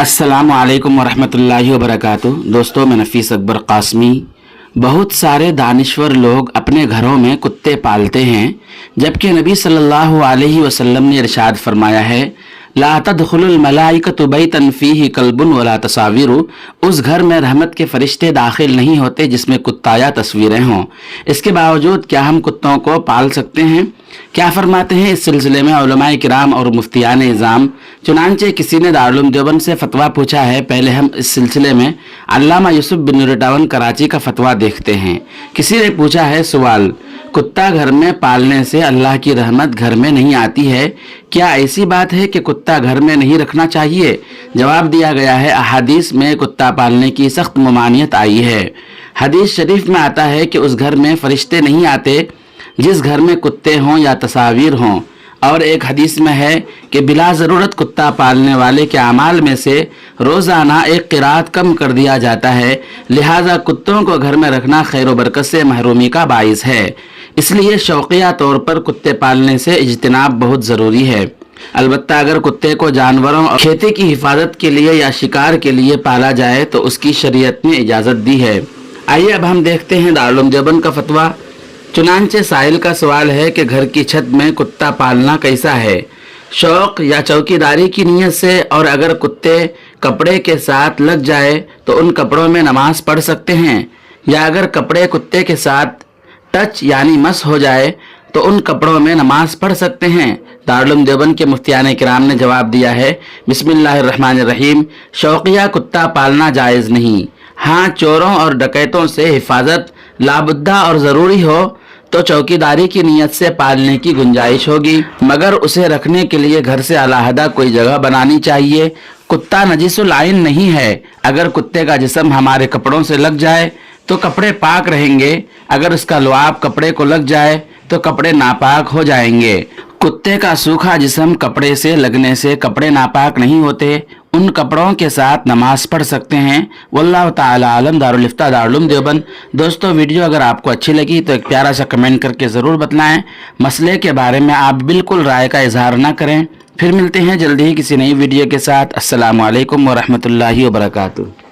अस्सलामु अलैकुम वरहमतुल्लाहि वबरकातुहू। दोस्तों, मैं नफीस अकबर कासमी। बहुत सारे दानिश्वर लोग अपने घरों में कुत्ते पालते हैं, जबकि नबी सल्लल्लाहु अलैहि वसल्लम ने इरशाद फरमाया है, ला तदखुलुल मलाइकतु बैतन फीही कल्बुन वला तसावीरु। उस घर में रहमत के फरिश्ते दाखिल नहीं होते जिसमें कुत्ता या तस्वीरें हों। इसके बावजूद क्या हम कुत्तों को पाल सकते हैं? क्या फरमाते हैं इस सिलसिले में उलमाए किराम और मुफ्तियान इज़ाम। चुनांचे किसी ने दारुल उलूम देवबंद से फतवा पूछा है। पहले हम इस सिलसिले में अल्लामा यूसुफ बिन नूरटावन कराची का फतवा देखते हैं। किसी ने पूछा है सवाल, कुत्ता घर में पालने से अल्लाह की रहमत घर में नहीं आती है, क्या ऐसी बात है कि कुत्ता घर में नहीं रखना चाहिए? जवाब दिया गया है, अहादीस में कुत्ता पालने की सख्त ममानियत आई है। हदीस शरीफ में आता है कि उस घर में फरिश्ते नहीं आते जिस घर में कुत्ते हों या तस्वीर हों। और एक हदीस में है कि बिला ज़रूरत कुत्ता पालने वाले के अमाल में से रोज़ाना एक क़िरात कम कर दिया जाता है। लिहाजा कुत्तों को घर में रखना खैर व बरकत से महरूमी का बाइस है। इसलिए शौकिया तौर पर कुत्ते पालने से इज्तिनाब बहुत ज़रूरी है। अलबत्ता अगर कुत्ते को जानवरों और खेती की हिफाजत के लिए या शिकार के लिए पाला जाए तो उसकी शरीयत ने इजाज़त दी है। आइए अब हम देखते हैं दारुल उलूम देवबंद का फतवा। चुनांचे साहिल का सवाल है कि घर की छत में कुत्ता पालना कैसा है, शौक या चौकीदारी की नीयत से? और अगर कुत्ते कपड़े के साथ लग जाए तो उन कपड़ों में नमाज पढ़ सकते हैं, या अगर कपड़े कुत्ते के साथ टच यानी मस हो जाए तो उन कपड़ों में नमाज पढ़ सकते हैं? दारुल उलूम देवबंद के मुफ्तियान किराम ने जवाब दिया है, बिस्मिल्लाहिर्रहमानिर्रहीम, शौकिया कुत्ता पालना जायज़ नहीं। हाँ, चोरों और डकैतों से हिफाजत लाबुद्दा और ज़रूरी हो तो चौकीदारी की नीयत से पालने की गुंजाइश होगी, मगर उसे रखने के लिए घर से अलहदा कोई जगह बनानी चाहिए। कुत्ता नजीसुल आइन नहीं है। अगर कुत्ते का जिस्म हमारे कपड़ों से लग जाए तो कपड़े पाक रहेंगे, अगर उसका लुआब कपड़े को लग जाए तो कपड़े नापाक हो जाएंगे। कुत्ते का सूखा जिस्म कपड़े से लगने से कपड़े नापाक नहीं होते, उन कपड़ों के साथ नमाज पढ़ सकते हैं। वल्लाहु ताला आलम। दारुल इफ्ता दारुल उलूम देवबंद। दोस्तों, वीडियो अगर आपको अच्छी लगी तो एक प्यारा सा कमेंट करके ज़रूर बतलाएं। मसले के बारे में आप बिल्कुल राय का इजहार ना करें। फिर मिलते हैं जल्दी ही किसी नई वीडियो के साथ। अस्सलामु अलैकुम वरहमतुल्लाहि वबरकातुहू।